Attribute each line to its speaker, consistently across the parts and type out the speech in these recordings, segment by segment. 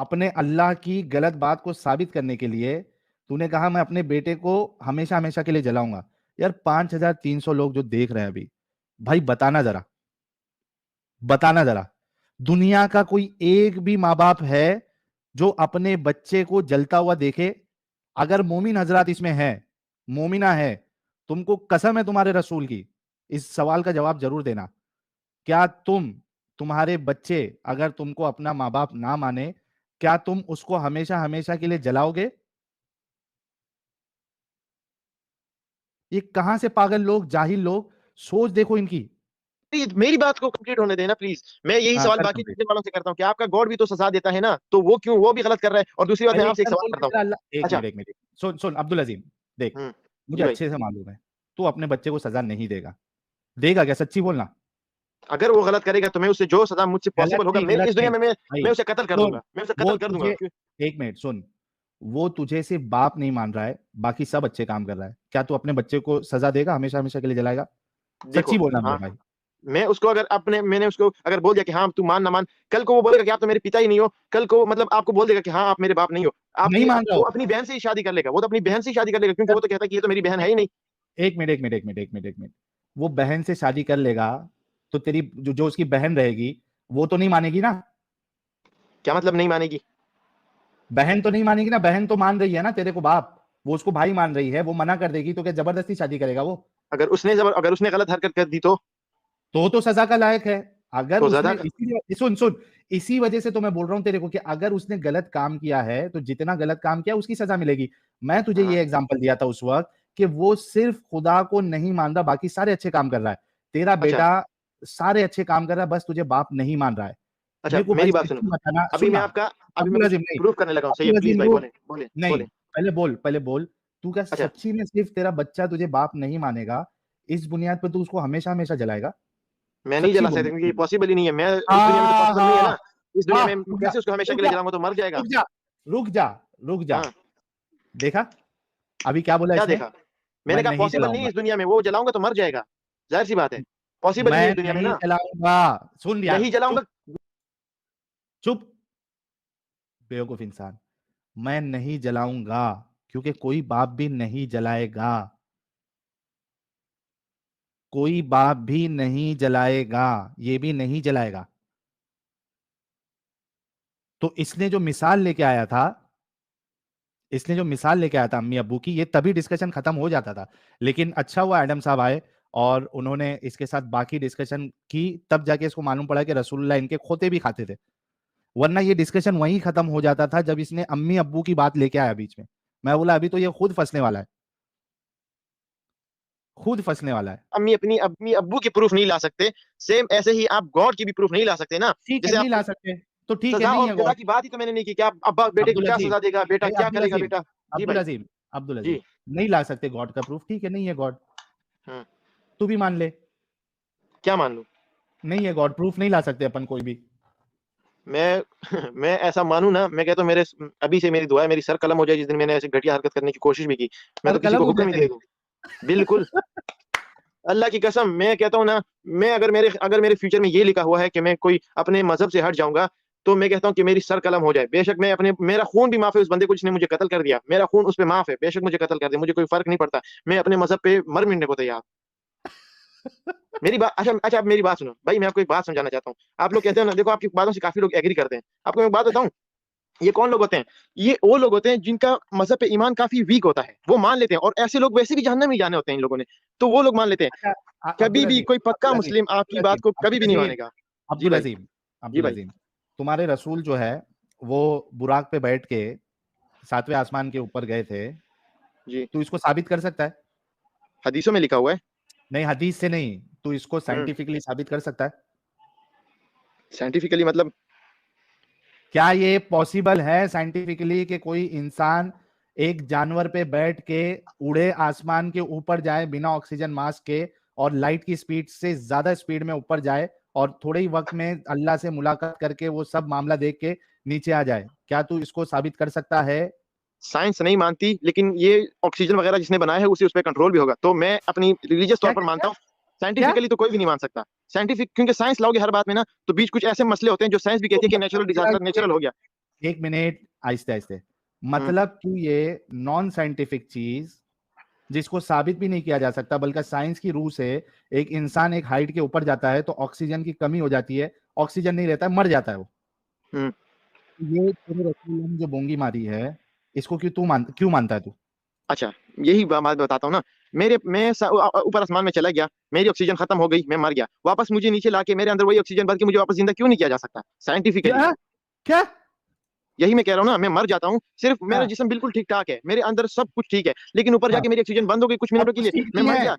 Speaker 1: अपने अल्लाह की गलत बात को साबित करने के लिए तूने कहा मैं अपने बेटे को हमेशा हमेशा के लिए जलाऊंगा। यार 5300 लोग जो देख रहे हैं अभी, भाई बताना जरा, बताना जरा, दुनिया का कोई एक भी माँ बाप है जो अपने बच्चे को जलता हुआ देखे? अगर मोमिन हजरात इसमें है, मोमिना है, तुमको कसम है तुम्हारे रसूल की, इस सवाल का जवाब जरूर देना। क्या तुम्हारे बच्चे अगर तुमको अपना माँ बाप ना माने, क्या तुम उसको हमेशा हमेशा के लिए जलाओगे? ये कहां से पागल लोग, जाहिल लोग, सोच देखो इनकी।
Speaker 2: मेरी बात को कंप्लीट होने देना प्लीज। मैं यही
Speaker 1: हाँ
Speaker 2: सवाल
Speaker 1: कर
Speaker 2: बाकी
Speaker 1: कंप्लीट।
Speaker 2: देखने वालों से करता हूँ कि आपका गॉड भी तो सजा देता है ना, तो वो क्यों वो भी गलत कर रहा है। और दूसरी बात मैं
Speaker 1: अरे
Speaker 2: आपसे एक
Speaker 1: यार
Speaker 2: सवाल
Speaker 1: बोल के
Speaker 2: करता हूँ।
Speaker 1: तेरा अल्लाह, एक
Speaker 2: अच्छा।
Speaker 1: मिनट एक मिनट, सुन सुन अब्दुल अजीम, देख, मुझे
Speaker 2: जी भाई।
Speaker 1: अच्छे से मालूम है तू अपने बच्चे को सजा नहीं देगा। देगा क्या? सच्ची बोलना।
Speaker 2: अगर वो गलत करेगा तो मैं उससे जो सजा मुझसे
Speaker 1: गलत
Speaker 2: पॉसिबल होगा
Speaker 1: नहीं,
Speaker 2: मेरे
Speaker 1: गलत
Speaker 2: इस दुनिया
Speaker 1: नहीं
Speaker 2: में
Speaker 1: भाई,
Speaker 2: मैं उसे कत्ल कर
Speaker 1: सुन,
Speaker 2: दूंगा, मैं उसे
Speaker 1: वो
Speaker 2: कत्ल कर दूंगा।
Speaker 1: तुझे, एक मिनट सुन, वो तुझे सिर्फ बाप नहीं मान रहा है, बाकी सब अच्छे काम कर रहा है। क्या तू अपने बच्चे को सजा देगा, हमेशा हमेशा के लिए जलाएगा?
Speaker 2: देखो।
Speaker 1: सच्ची बोलना मेरे
Speaker 2: हाँ।
Speaker 1: भाई।
Speaker 2: मैं उसको अगर अपने मैंने उसको अगर बोल दिया कि हाँ तू मान ना मान, कल को वो बोलेगा कि आप तो मेरे पिता ही नहीं हो, कल को मतलब आपको बोल देगा कि हाँ आप मेरे बाप नहीं हो।
Speaker 1: नहीं
Speaker 2: आपकी
Speaker 1: मान रहा
Speaker 2: वो
Speaker 1: हो?
Speaker 2: अपनी बहन से ही शादी कर लेगा, वो तो अपनी बहन से ही शादी कर लेगा, क्योंकि
Speaker 1: जब
Speaker 2: वो तो कहता है कि ये तो मेरी बहन है ही नहीं।
Speaker 1: एक मिनट एक मिनट एक मिनट एक मिनट एक मिनट, वो बहन से शादी कर लेगा तो तेरी जो उसकी बहन रहेगी वो तो नहीं मानेगी ना?
Speaker 2: क्या मतलब नहीं मानेगी?
Speaker 1: बहन तो नहीं मानेगी ना, बहन तो मान रही है ना तेरे को बाप, वो उसको भाई मान रही है, वो मना कर देगी तो क्या जबरदस्ती शादी करेगा वो?
Speaker 2: अगर उसने गलत हरकत कर दी
Speaker 1: तो सजा का लायक है। अगर
Speaker 2: तो
Speaker 1: उसने
Speaker 2: ज्यादा।
Speaker 1: इसी सुन सुन, इसी वजह से तो मैं बोल रहा हूं तेरे को कि अगर उसने गलत काम किया है तो जितना गलत काम किया उसकी सजा मिलेगी। मैं तुझे
Speaker 2: हाँ।
Speaker 1: ये एग्जांपल दिया था उस वक्त कि वो सिर्फ खुदा को नहीं मान रहा, बाकी सारे अच्छे काम कर रहा है। तेरा
Speaker 2: अच्छा।
Speaker 1: बेटा सारे अच्छे काम कर रहा है, बस तुझे बाप नहीं मान रहा है।
Speaker 2: अच्छा
Speaker 1: मेरे को भाई
Speaker 2: मेरी बात सुनो।
Speaker 1: सच्ची बताना,
Speaker 2: अभी मैं
Speaker 1: सुनना।
Speaker 2: आपका अभी मैं
Speaker 1: अब्दुल
Speaker 2: कुछ
Speaker 1: अजीम नहीं,
Speaker 2: प्रूफ करने लगा हूँ, सही है,
Speaker 1: अब्दुल
Speaker 2: प्लीज
Speaker 1: अजीम
Speaker 2: भाई
Speaker 1: रुक,
Speaker 2: बोले बोले
Speaker 1: नहीं,
Speaker 2: बोले।
Speaker 1: पहले बोल, तू क्या
Speaker 2: अच्छा।
Speaker 1: सच्ची में सिर्फ तेरा बच्चा तुझे बाप नहीं मानेगा, इस बुनियाद पर तू उसको हमेशा हमेशा जलाएगा?
Speaker 2: मैं नहीं
Speaker 1: सच्ची
Speaker 2: जला
Speaker 1: बोल।
Speaker 2: सकता क्योंकि ये पॉसिबल ही नहीं है, मैं इस दुनिया में तो
Speaker 1: हाँ
Speaker 2: पॉसिबल नहीं है
Speaker 1: हाँ
Speaker 2: ना। इस दुनिया
Speaker 1: हाँ,
Speaker 2: में
Speaker 1: रुक जा
Speaker 2: कैसे उसको हमेशा
Speaker 1: रुक
Speaker 2: के लिए
Speaker 1: जा
Speaker 2: जलाऊंगा, तो मर जाएगा।
Speaker 1: रुक जा रुक जा रुक जा।
Speaker 2: हाँ।
Speaker 1: देखा अभी क्या बोला
Speaker 2: क्या
Speaker 1: इसने?
Speaker 2: देखा?
Speaker 1: मैं
Speaker 2: मैंने कहा
Speaker 1: नहीं
Speaker 2: पॉसिबल नहीं है
Speaker 1: जलाऊंगा,
Speaker 2: इस दुनिया में, वो जलाऊंगा तो मर जाएगा। जाहिर सी बात है। पॉसिबल ही नहीं है
Speaker 1: मैं
Speaker 2: इस दुनिया में
Speaker 1: नहीं
Speaker 2: ना।
Speaker 1: जलाऊंगा। सुन यार,
Speaker 2: नहीं
Speaker 1: चुप
Speaker 2: जलाऊंगा।
Speaker 1: चुप, बेवकूफ इंसान। मैं नहीं जलाऊंगा क्योंकि कोई बाप भी नहीं जलाएगा, कोई बाप भी नहीं जलाएगा, ये भी नहीं जलाएगा। तो इसने जो मिसाल लेके आया था, इसने जो मिसाल लेके आया था अम्मी अब्बू की, ये तभी डिस्कशन खत्म हो जाता था। लेकिन अच्छा हुआ एडम साहब आए और उन्होंने इसके साथ बाकी डिस्कशन की, तब जाके इसको मालूम पड़ा कि रसूलुल्लाह इनके खोते भी खाते थे। वरना ये डिस्कशन वहीं खत्म हो जाता था जब इसने अम्मी अब्बू की बात लेके आया बीच में। मैं बोला अभी तो ये खुद फंसने वाला है, खुद फंसने वाला है।
Speaker 2: अम्मी अब्बू की प्रूफ नहीं ला सकते, सेम ऐसे ही आप गॉड की भी प्रूफ नहीं ला सकते ना।
Speaker 1: ठीक है
Speaker 2: जैसे
Speaker 1: नहीं
Speaker 2: आप
Speaker 1: ला सकते, तो ठीक है
Speaker 2: सजा
Speaker 1: नहीं
Speaker 2: और
Speaker 1: है
Speaker 2: जजा
Speaker 1: गॉड।
Speaker 2: की बात ही तो मैंने नहीं की कि आप अब्बा बेटे को
Speaker 1: अब्दुल
Speaker 2: क्या
Speaker 1: अजीम,
Speaker 2: सजा देगा, बेटा क्या
Speaker 1: अब्दुल
Speaker 2: करेगा
Speaker 1: अजीम,
Speaker 2: बेटा। जी
Speaker 1: अब्दुल
Speaker 2: भाई।
Speaker 1: अजीम, अब्दुल
Speaker 2: जी।
Speaker 1: अजीम, नहीं ला सकते गॉड का प्रूफ, ठीक है नहीं है गॉड,
Speaker 2: हम्म।
Speaker 1: तू भी मान ले।
Speaker 2: क्या मान लूं?
Speaker 1: नहीं है गॉड, प्रूफ नहीं ला सकते अपन कोई भी।
Speaker 2: मैं मैं ऐसा मानूं ना, मैं कहता हूं मेरे अभी से मेरी दुआ है मेरी सर कलम हो जाए जिस दिन मैंने ऐसी घटिया हरकत करने की कोशिश भी की। मैं
Speaker 1: सर
Speaker 2: तो किसी
Speaker 1: कलम
Speaker 2: को
Speaker 1: हो
Speaker 2: हुक्म
Speaker 1: गए
Speaker 2: ही
Speaker 1: तेरे?
Speaker 2: दे दूं। बिल्कुल। अल्लाह की कसम मैं कहता हूँ ना, मैं अगर मेरे फ्यूचर में ये लिखा हुआ है कि मैं कोई अपने मजहब से हट जाऊंगा, तो मैं कहता हूँ कि मेरी सर कलम हो जाए। बेशक मैं अपने मेरा खून भी माफ है उस बंदे को जिसने मुझे कत्ल कर दिया, मेरा खून उस पर माफ है, बेशक मुझे कत्ल कर दे, मुझे कोई फर्क नहीं पड़ता। मैं अपने मजहब पे मर मिटने को तैयार। मेरी बात अच्छा अच्छा, आप मेरी बात सुनो भाई, मैं आपको एक बात समझाना चाहता हूँ। आप लोग कहते हो ना, देखो आपकी बातों से काफी लोग एग्री करते हैं। आपको मैं एक बात बताऊं, ये कौन लोग होते हैं? ये वो लोग होते हैं जिनका मजहब पे ईमान काफी वीक होता है, वो मान लेते हैं। और ऐसे लोग वैसे भी जहन्नम में जाने होते हैं इन लोगों ने, तो वो लोग मान लेते हैं।
Speaker 1: अच्छा,
Speaker 2: कभी
Speaker 1: अब्दुल
Speaker 2: भी
Speaker 1: अजीम,
Speaker 2: कोई पक्का
Speaker 1: अब्दुल अजीम,
Speaker 2: मुस्लिम आपकी
Speaker 1: अब्दुल
Speaker 2: बात
Speaker 1: अजीम,
Speaker 2: को कभी भी
Speaker 1: अब्दुल
Speaker 2: नहीं
Speaker 1: अजीम,
Speaker 2: मानेगा। जी
Speaker 1: अब्दुल
Speaker 2: भाई।
Speaker 1: अजीम,
Speaker 2: जी
Speaker 1: अब्दुल
Speaker 2: भाई।
Speaker 1: अजीम, तुम्हारे रसूल जो है वो बुराक पे बैठ के सातवें आसमान के ऊपर गए थे,
Speaker 2: जी।
Speaker 1: तू इसको साबित कर सकता है?
Speaker 2: हदीसों में लिखा हुआ है।
Speaker 1: नहीं हदीस से नहीं, तू इसको
Speaker 2: हम्म।
Speaker 1: साइंटिफिकली साबित कर सकता है?
Speaker 2: साइंटिफिकली मतलब?
Speaker 1: क्या ये पॉसिबल है साइंटिफिकली कि कोई इंसान एक जानवर पे बैठ के उड़े, आसमान के ऊपर जाए बिना ऑक्सीजन मास्क के, और लाइट की स्पीड से ज्यादा स्पीड में ऊपर जाए, और थोड़े ही वक्त में अल्लाह से मुलाकात करके वो सब मामला देख के नीचे आ जाए? क्या तू इसको साबित कर सकता है?
Speaker 2: साइंस नहीं मानती, लेकिन ये ऑक्सीजन वगैरह जिसने बनाया है उसे उस पर कंट्रोल भी होगा, तो मैं अपनी रिलीजियस तौर
Speaker 1: क्या
Speaker 2: पर
Speaker 1: क्या
Speaker 2: मानता हूँ।
Speaker 1: क्या?
Speaker 2: साइंटिफिकली तो कोई भी नहीं मान सकता। साइंटिफिक क्योंकि साइंस लाओगे हर बात में ना, तो बीच कुछ ऐसे मसले होते हैं जो साइंस भी कहती है कि नेचुरल डिजास्टर नेचुरल हो गया।
Speaker 1: एक मिनट, आहिस्ते आहिस्ते। मतलब कि ये नॉन साइंटिफिक चीज जिसको साबित भी नहीं किया जा सकता, बल्कि साइंस की रूह से एक इंसान एक हाइट के ऊपर जाता है तो ऑक्सीजन की कमी हो जाती है, ऑक्सीजन नहीं रहता है, मर जाता है वो।
Speaker 2: हम्म।
Speaker 1: ये तेरे रसूल ने जो बोंगी मारी है, इसको क्यों मानता है तू?
Speaker 2: अच्छा, यही बात बताता हूँ ना। ऊपर आसमान में चला गया, मेरी ऑक्सीजन खत्म हो गई, मैं मर गया, वापस मुझे नीचे लाके मेरे अंदर वही ऑक्सीजन भर के मुझे वापस जिंदा क्यों नहीं किया जा सकता साइंटिफिकली?
Speaker 1: क्या? क्या?
Speaker 2: यही मैं कह रहा हूँ ना, मैं मर जाता हूँ, सिर्फ मेरा
Speaker 1: हाँ,
Speaker 2: जिस्म बिल्कुल ठीक ठाक है, मेरे अंदर सब कुछ ठीक है, लेकिन ऊपर
Speaker 1: हाँ,
Speaker 2: जाके मेरी ऑक्सीजन बंद हो गई कुछ
Speaker 1: सब
Speaker 2: मिनटों के
Speaker 1: कुछ
Speaker 2: लिए,
Speaker 1: ठीक
Speaker 2: मैं
Speaker 1: नहीं
Speaker 2: मर
Speaker 1: है।
Speaker 2: गया।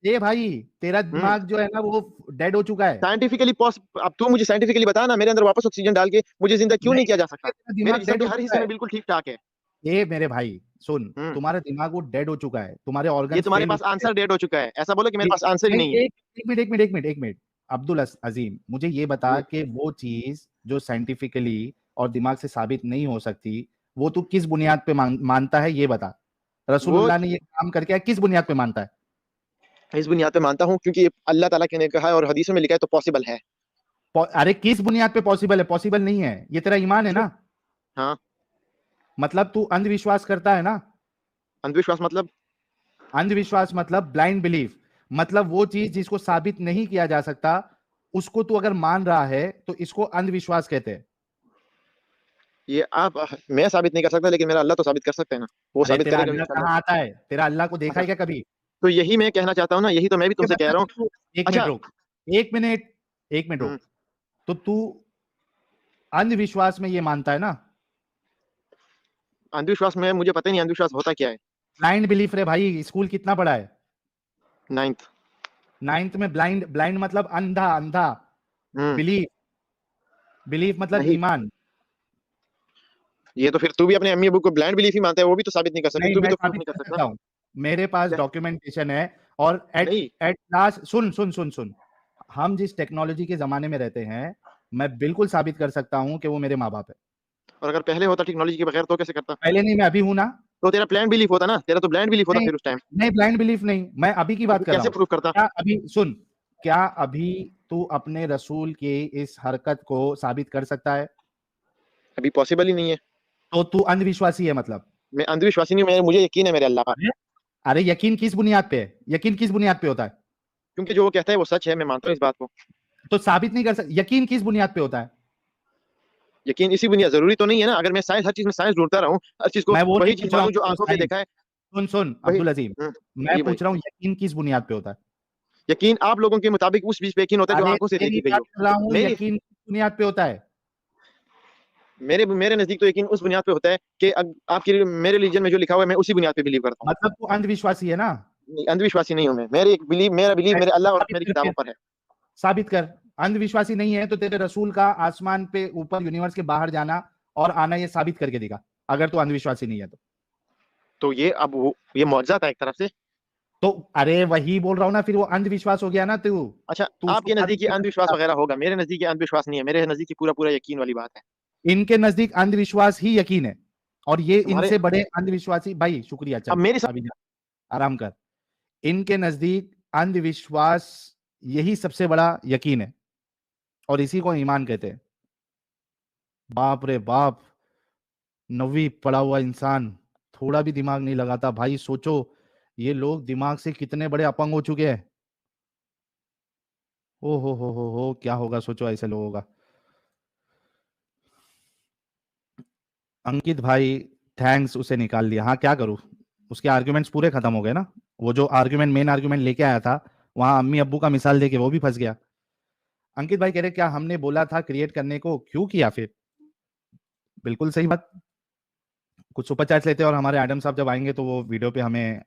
Speaker 1: ये भाई, तेरा
Speaker 2: हम्म।
Speaker 1: दिमाग जो है ना वो डेड हो चुका है।
Speaker 2: साइंटिफिकली अब तू मुझे साइंटिफिकली बता ना, मेरे अंदर वापस ऑक्सीजन डाल के मुझे जिंदा क्यों नहीं
Speaker 1: नहीं,
Speaker 2: किया जा सकता?
Speaker 1: तेरा
Speaker 2: मेरे
Speaker 1: दिमाग
Speaker 2: जिस्म
Speaker 1: डेड
Speaker 2: के
Speaker 1: हो
Speaker 2: हर
Speaker 1: चुका
Speaker 2: हिस्से
Speaker 1: है।
Speaker 2: में बिल्कुल ठीक ठाक है।
Speaker 1: ये मेरे भाई सुन,
Speaker 2: हम्म।
Speaker 1: तुम्हारा दिमाग वो डेड हो चुका है, तुम्हारे
Speaker 2: ये
Speaker 1: ऑर्गन्स
Speaker 2: तुम्हारे
Speaker 1: फेल हो
Speaker 2: पास
Speaker 1: चुके हैं।
Speaker 2: आंसर डेट हो चुका है, ऐसा बोलो कि मेरे
Speaker 1: ये
Speaker 2: पास आंसर ही
Speaker 1: नहीं,
Speaker 2: नहीं है।
Speaker 1: एक मिनट अब्दुल अजीम, मुझे ये बता
Speaker 2: हम्म।
Speaker 1: कि वो चीज जो साइंटिफिकली और दिमाग से साबित नहीं हो सकती, वो तू किस बुनियाद पे मानता है, ये बता।
Speaker 2: वो
Speaker 1: रसूलुल्लाह ने ये काम करके है, किस बुनियाद पे मानता है?
Speaker 2: इस बुनियाद पे मानता हूँ क्योंकि ये अल्लाह ताला ने कहा है और हदीसों में लिखा है, तो पॉसिबल है।
Speaker 1: अरे किस बुनियाद पे पॉसिबल है? पॉसिबल नहीं है, ये तेरा ईमान है
Speaker 2: क्यों?
Speaker 1: ना।
Speaker 2: हाँ।
Speaker 1: मतलब तू अंधविश्वास करता है ना।
Speaker 2: अंधविश्वास मतलब?
Speaker 1: अंधविश्वास मतलब ब्लाइंड बिलीफ, मतलब वो चीज जिसको साबित नहीं किया जा सकता, उसको तू अगर मान रहा है तो इसको अंधविश्वास कहते हैं।
Speaker 2: ये आप मैं साबित नहीं कर सकता, लेकिन मेरा अल्लाह तो साबित कर सकते हैं ना, वो
Speaker 1: अरे
Speaker 2: साबित
Speaker 1: तेरा
Speaker 2: करेगा
Speaker 1: अल्लाह
Speaker 2: इंशाल्लाह।
Speaker 1: कहाँ आता है? तेरा अल्लाह को देखा
Speaker 2: अच्छा,
Speaker 1: है क्या कभी?
Speaker 2: तो यही मैं कहना चाहता हूँ ना, यही तो मैं भी
Speaker 1: ये
Speaker 2: तुमसे कह
Speaker 1: बता
Speaker 2: रहा
Speaker 1: कि
Speaker 2: हूँ।
Speaker 1: तू, एक मिनट
Speaker 2: अच्छा।
Speaker 1: रुक, एक मिनट, एक मिनट
Speaker 2: हम्म।
Speaker 1: रुक। तो तू अंधविश्वास में ये मानता है ना?
Speaker 2: अंधविश्वास में मुझे पता ही नहीं अंधविश्वास होता क्या है।
Speaker 1: ब्लाइंड बिलीफ रे भाई, स्कूल कितना पढ़ा है?
Speaker 2: 9th।
Speaker 1: नाइन्थ में ब्लाइंड, ब्लाइंड मतलब अंधा, अंधा।
Speaker 2: हम्म।
Speaker 1: बिलीफ, बिलीफ मतलब
Speaker 2: नहीं,
Speaker 1: ईमान।
Speaker 2: ये तो फिर तू भी अपने अम्मी अबू को ब्लाइंड बिलीफ ही मानता है, वो भी तो साबित नहीं कर सकते,
Speaker 1: नहीं,
Speaker 2: तू भी
Speaker 1: मैं
Speaker 2: तो प्रूफ
Speaker 1: साबित
Speaker 2: नहीं
Speaker 1: कर
Speaker 2: कर सकता।
Speaker 1: सकता हूं, मेरे पास
Speaker 2: क्या?
Speaker 1: डॉक्यूमेंटेशन है। और एट
Speaker 2: नहीं।
Speaker 1: एट लास्ट, सुन सुन सुन सुन, हम जिस टेक्नोलॉजी के जमाने में रहते हैं, मैं बिल्कुल साबित कर सकता हूं कि वो मेरे माँ बाप है।
Speaker 2: और अगर पहले होता टेक्नोलॉजी के बगैर तो कैसे करता?
Speaker 1: पहले नहीं, मैं अभी हूं ना।
Speaker 2: तो तेरा प्लान बिलीफ होता ना, तेरा तो ब्लाइंड बिलीफ होता
Speaker 1: नहीं,
Speaker 2: फिर उस टाइम।
Speaker 1: नहीं ब्लाइंड बिलीफ नहीं, मैं अभी की
Speaker 2: तो
Speaker 1: बात
Speaker 2: फिर
Speaker 1: कर रहा
Speaker 2: कैसे
Speaker 1: हूँ।
Speaker 2: प्रूफ करता?
Speaker 1: क्या अभी सुन, क्या अभी तू अपने रसूल की इस हरकत को साबित कर सकता है?
Speaker 2: अभी पॉसिबल ही नहीं है।
Speaker 1: तो तू अंधविश्वासी है मतलब?
Speaker 2: मैं अंधविश्वासी नहीं हूं, मुझे यकीन है मेरे अल्लाह पर।
Speaker 1: अरे, अरे यकीन किस बुनियाद पे है? यकीन किस बुनियाद पे होता है?
Speaker 2: क्योंकि जो वो कहता है वो सच है, मैं मानता हूँ इस बात को।
Speaker 1: तो साबित नहीं कर सकता, यकीन किस बुनियाद पे होता है?
Speaker 2: यकीन इसी बुनियाद जरूरी तो नहीं है ना, अगर मैं साइंस हर चीज में साइंस ढूंढता रहूं, हर चीज को
Speaker 1: मैं वो नहीं
Speaker 2: वही चीज
Speaker 1: पूछ रहा
Speaker 2: मानूं जो
Speaker 1: हूँ
Speaker 2: आंखों से
Speaker 1: साइंस,
Speaker 2: देखा है।
Speaker 1: सुन सुन
Speaker 2: वही।
Speaker 1: अब्दुल अजीम, मैं
Speaker 2: जी भाई।
Speaker 1: पूछ रहा हूँ यकीन किस बुनियाद पे होता है?
Speaker 2: यकीन आप लोगों के मुताबिक उस चीज पे यकीन होता है जो
Speaker 1: अरे
Speaker 2: आंखों से
Speaker 1: तेरी
Speaker 2: देखी गई
Speaker 1: बात
Speaker 2: हो।
Speaker 1: कर रहा हूँ,
Speaker 2: मेरी
Speaker 1: यकीन किस बुनियाद पे होता है?
Speaker 2: मेरे मेरे नजदीक तो यकीन उस बुनियाद पे होता है कि आपकी मेरे रिलीजन में जो लिखा हुआ है मैं उसी बुनियाद पे बिलीव करता हूँ।
Speaker 1: मतलब तू अंधविश्वासी है ना?
Speaker 2: अंधविश्वासी नहीं हूं मैं, मेरा बिलीव मेरे अल्लाह और
Speaker 1: साबित
Speaker 2: मेरी
Speaker 1: कर
Speaker 2: किताबों
Speaker 1: फिर,
Speaker 2: पर है।
Speaker 1: साबित कर। अंधविश्वासी नहीं है तो तेरे रसूल का आसमान पे ऊपर यूनिवर्स के बाहर जाना और आना, ये साबित करके दिखा, अगर तू अंधविश्वासी नहीं है तो।
Speaker 2: तो ये मुआवजा था एक तरफ से।
Speaker 1: तो अरे वही बोल रहा हूँ ना, फिर वो अंधविश्वास हो गया ना तू।
Speaker 2: अच्छा,
Speaker 1: तू उसको
Speaker 2: आपके
Speaker 1: साबित
Speaker 2: नजदीक ये
Speaker 1: नहीं कर
Speaker 2: अंधविश्वास
Speaker 1: सकता।
Speaker 2: वगैरह होगा, मेरे नजदीक ये अंधविश्वास नहीं है, मेरे नजदीक ये पूरा पूरा यकीन वाली बात है।
Speaker 1: इनके नजदीक अंधविश्वास ही यकीन है, और ये
Speaker 2: तुम्हारे
Speaker 1: इनसे बड़े अंधविश्वासी भाई, शुक्रिया,
Speaker 2: अब
Speaker 1: चल
Speaker 2: मेरी
Speaker 1: अभी जा, आराम कर। इनके नजदीक अंधविश्वास यही सबसे बड़ा यकीन है, और इसी को ईमान कहते हैं। बाप रे बाप, 9वीं पढ़ा हुआ इंसान थोड़ा भी दिमाग नहीं लगाता भाई, सोचो ये लोग दिमाग से कितने बड़े अपंग हो चुके हैं। ओ हो, क्या होगा सोचो ऐसे लोगों का। अंकित भाई, थैंक्स, उसे निकाल लिया। हाँ क्या करूँ, उसके आर्ग्यूमेंट्स पूरे खत्म हो गए ना। वो जो आर्ग्यूमेंट, मेन आर्ग्यूमेंट लेके आया था, वहां अम्मी अब्बू का मिसाल देके वो भी फंस गया। अंकित भाई कह रहे क्या हमने बोला था क्रिएट करने को, क्यों किया फिर? बिल्कुल सही बात। कुछ सुपर चैट्स लेते हैं, और हमारे एडम साहब जब आएंगे तो वो वीडियो पे हमें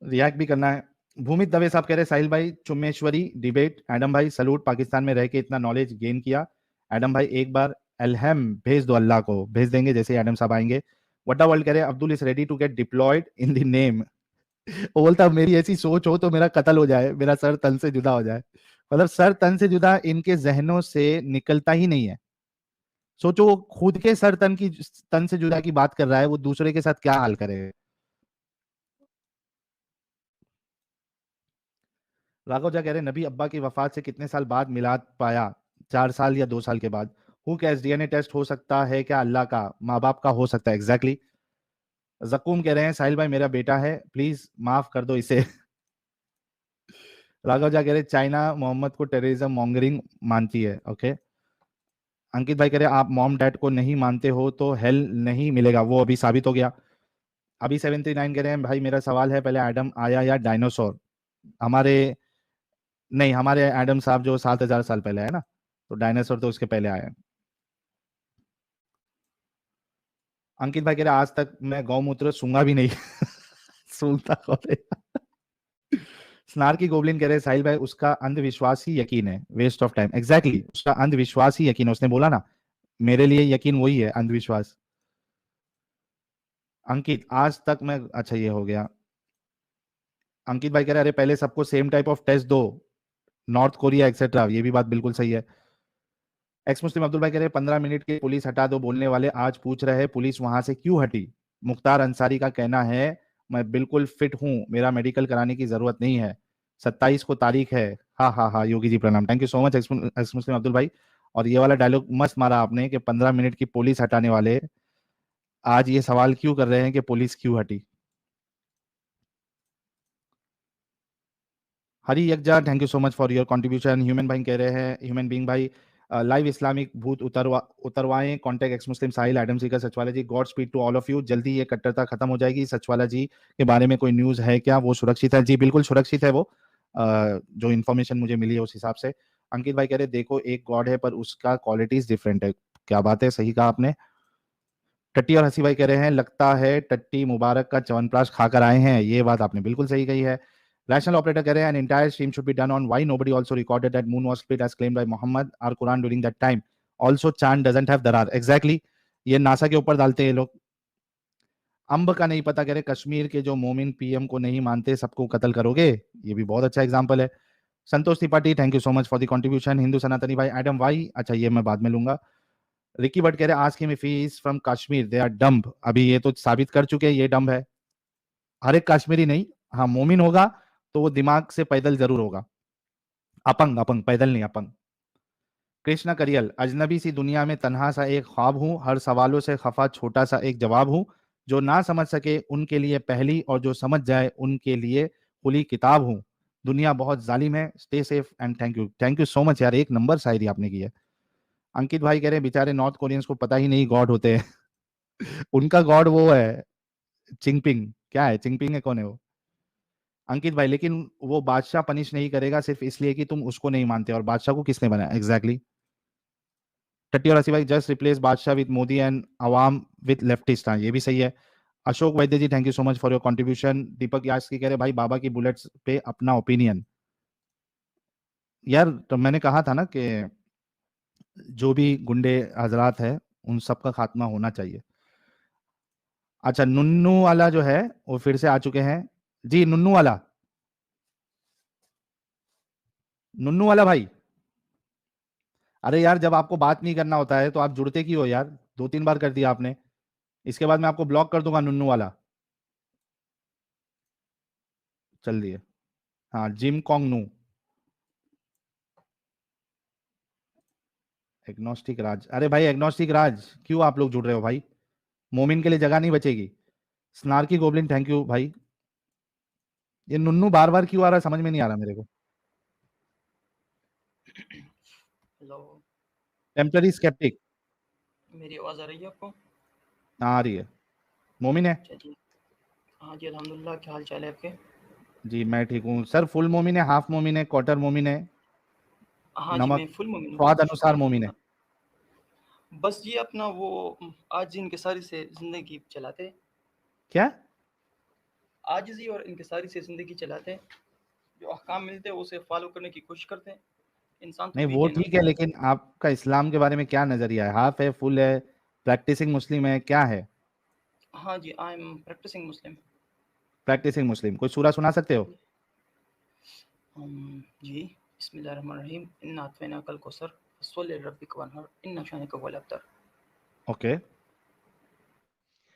Speaker 1: रिएक्ट भी करना है। भूमित दवे साहब कह रहे साहिल भाई चुम्मेश्वरी डिबेट, एडम भाई सलूट, पाकिस्तान में रह के इतना नॉलेज गेन किया। एडम भाई एक बार अलहम भेज दो, अल्लाह को भेज देंगे जैसे एडम साहब आएंगे। वड्डा वर्ल्ड कह रहे Abdul is ready to get deployed in the name. वो बोलता मेरी ऐसी सोच हो तो मेरा कत्ल हो जाए, मेरा सर तन से जुदा हो जाए। मतलब सर तन से जुदा इनके जहनों से निकलता ही नहीं है। सोचो वो खुद के सर तन से जुदा की बात कर रहा है, वो दूसरे के साथ क्या हाल करेगा। राघव जा कह रहे नबी अब्बा की वफात से कितने साल बाद मिलाद पाया? 4 साल या 2 साल के बाद। हु कैश डीएनए टेस्ट हो सकता है क्या? अल्लाह का, माँ बाप का हो सकता है। एग्जैक्टली जकूम कह रहे हैं साहिल भाई मेरा बेटा है, प्लीज माफ कर दो इसे। राघव जा कह रहे चाइना मोहम्मद को टेररिज्म मॉन्गरिंग मानती है। ओके अंकित भाई कह रहे आप मॉम डैड को नहीं मानते हो तो हेल नहीं मिलेगा, वो अभी साबित हो गया। अभी 79 कह रहे हैं भाई मेरा सवाल है, पहले एडम आया या डायनासोर? हमारे नहीं, हमारे एडम साहब जो 7,000 साल पहले है ना, तो डायनासोर तो उसके पहले आए हैं। अंकित भाई कह रहे आज तक मैं गौमूत्र सूंगा भी नहीं। सूंघता कौन है? स्नार्की गोबलिन कह रहे साहिल भाई उसका अंधविश्वास ही यकीन है, वेस्ट ऑफ टाइम। एग्जैक्टली उसका अंधविश्वास ही यकीन है, उसने बोला ना मेरे लिए यकीन वही है अंधविश्वास। अंकित आज तक मैं, अच्छा ये हो गया। अंकित भाई कह रहे अरे पहले सबको सेम टाइप ऑफ टेस्ट दो, नॉर्थ कोरिया एक्सेट्रा, ये भी बात बिल्कुल सही है। एक्स मुस्लिम अब्दुल भाई कह रहे 15 मिनट के पुलिस हटा दो बोलने वाले आज पूछ रहे हैं पुलिस वहां से क्यों हटी? मुख्तार अंसारी का कहना है मैं बिल्कुल फिट हूं, मेरा मेडिकल कराने की जरूरत नहीं है, 27 को तारीख है। हाँ हाँ हाँ योगी जी प्रणाम, thank you so much x मुस्लिम अब्दुल भाई। और ये वाला डायलॉग मस्त मारा आपने कि 15 मिनट की पुलिस हटाने वाले आज ये सवाल क्यों कर रहे हैं कि पुलिस क्यों हटी। हरी यकजा thank you so much for your contribution. Human भाई कह रहे हैं ह्यूमन बीइंग भाई लाइव इस्लामिक भूत उतरवाएं, contact ex Muslim Sahil Adam Seeker Sachwala ji, God speed to all of you. जल्दी ये कट्टरता खत्म हो जाएगी। सचवाला जी के बारे में कोई न्यूज है क्या, वो सुरक्षित है? जी बिल्कुल सुरक्षित है वो, जो इन्फॉर्मेशन मुझे मिली है उस हिसाब से। अंकित भाई कह रहे देखो एक गॉड है पर उसका क्वालिटीज डिफरेंट है। क्या बात है, सही कहा आपने। टट्टी और हंसी भाई कह रहे हैं लगता है टट्टी मुबारक का च्यवनप्राश खाकर आए हैं, ये बात आपने बिल्कुल सही कही है। रैशनल ऑपरेटर कह रहे हैं an entire stream should be done on why nobody also recorded that moon was split as claimed by Mohammed or Quran during that time, also चांद डजंट हैव दरार। एग्जैक्टली ये नासा के ऊपर डालते हैं ये लोग। अंब का नहीं पता कह रहे कश्मीर के जो मोमिन पीएम को नहीं मानते सबको कत्ल करोगे, ये भी बहुत अच्छा एग्जांपल है। Santosh Tripathi thank you so much for the contribution. Hindu सनातनी भाई एडम वाई, अच्छा ये मैं बाद में लूंगा। रिकी भट्ट कह रहे आज की फीस from Kashmir they are dumb, अभी ये तो साबित कर चुके हैं ये डम्ब है। हर एक कश्मीरी नहीं, हाँ मोमिन होगा तो वो दिमाग से पैदल जरूर होगा। अपंग, अपंग पैदल नहीं अपंग। कृष्णा करियल अजनबी सी दुनिया में तन्हा सा एक ख्वाब हूं, हर सवालों से खफा छोटा सा एक जवाब हूं, जो ना समझ सके उनके लिए पहली और जो समझ जाए उनके लिए खुली किताब हूं, दुनिया बहुत जालिम है, stay safe and thank you so much यार, एक नंबर शायरी आपने की है। अंकित भाई कह रहे हैं बेचारे नॉर्थ कोरियंस को पता ही नहीं गॉड होते हैं। उनका गॉड वो है चिंगपिंग, क्या है चिंगपिंग है, कौन है वो? अंकित भाई लेकिन वो बादशाह पनिश नहीं करेगा सिर्फ इसलिए कि तुम उसको नहीं मानते, और बादशाह को किसने बनाया? एग्जैक्टली टट्टी और हसी भाई जस्ट रिप्लेस बादशाह विद मोदी एंड अवाम विद लेफ्टिस्ट, हाँ ये भी सही है। Ashok Vaidya ji thank you so much for your contribution. Deepak यास्की कह रहे भाई बाबा की बुलेट्स पे अपना ओपिनियन। यार तो मैंने कहा था ना कि जो भी गुंडे हजरात है उन सबका खात्मा होना चाहिए। अच्छा नुन्नू वाला जो है वो फिर से आ चुके हैं। जी नुन्नू वाला, नुन्नू वाला भाई, अरे यार जब आपको बात नहीं करना होता है तो आप जुड़ते क्यों हो यार? 2-3 बार कर दिया आपने, इसके बाद मैं आपको ब्लॉक कर दूंगा नुन्नू वाला। चल दिए। हाँ जिम कॉन्ग नू, एग्नोस्टिक राज, अरे भाई एग्नोस्टिक राज क्यों आप लोग जुड़ रहे हो भाई? मोमिन के लिए जगह नहीं बचेगी। स्नार्की गोबलिन थैंक यू भाई। ये नुन्नू बार बार क्यों आ रहा है समझ में नहीं आ रहा मेरे को।
Speaker 3: हेलो,
Speaker 1: टेम्पररी स्केप्टिक,
Speaker 3: मेरी आवाज़ आ रही है आपको?
Speaker 1: हाँ आ रही है। मोमिन है?
Speaker 3: चलिए। हाँ जी, अल्हम्दुलिल्लाह, क्या हाल चाल है आपके?
Speaker 1: जी मैं ठीक हूँ सर, फुल मोमिन है, हाफ मोमिन है, क्वार्टर मोमिन है,
Speaker 3: हाँ जी,
Speaker 1: नमक
Speaker 3: मैं फुल मोमिन हूँ,
Speaker 1: स्वाद अनुसार
Speaker 3: शुक्र
Speaker 1: मोमिन है?
Speaker 3: अल्हम्दुलिल्लाह। बस ये अपना वो आजिज़ी इंकिसारी से ज़िंदगी चलाते,
Speaker 1: क्या?
Speaker 3: आजिज़ी और इंकिसारी से ज़िंदगी चलाते, जो अहकाम मिलते हैं उसे फॉलो करने की कोशिश करते हैं। इंसान तो
Speaker 1: नहीं
Speaker 3: वीक
Speaker 1: वो
Speaker 3: है ना।
Speaker 1: ठीक है, लेकिन आपका इस्लाम के बारे में क्या नजरिया है? हाफ है, फुल है, प्रैक्टिसिंग मुस्लिम है, क्या है?
Speaker 3: हाँ जी, I am practising Muslim.
Speaker 1: Practising Muslim, कोई सूरा सुना सकते हो?
Speaker 3: जी, बिस्मिल्लाहिर्रहमानिर्रहीम, इन्ना अतैनाकल कौसर फसल्लि लिरब्बिक वन्हर, इन्ना शानिअक हुवल अबतर।
Speaker 1: ओके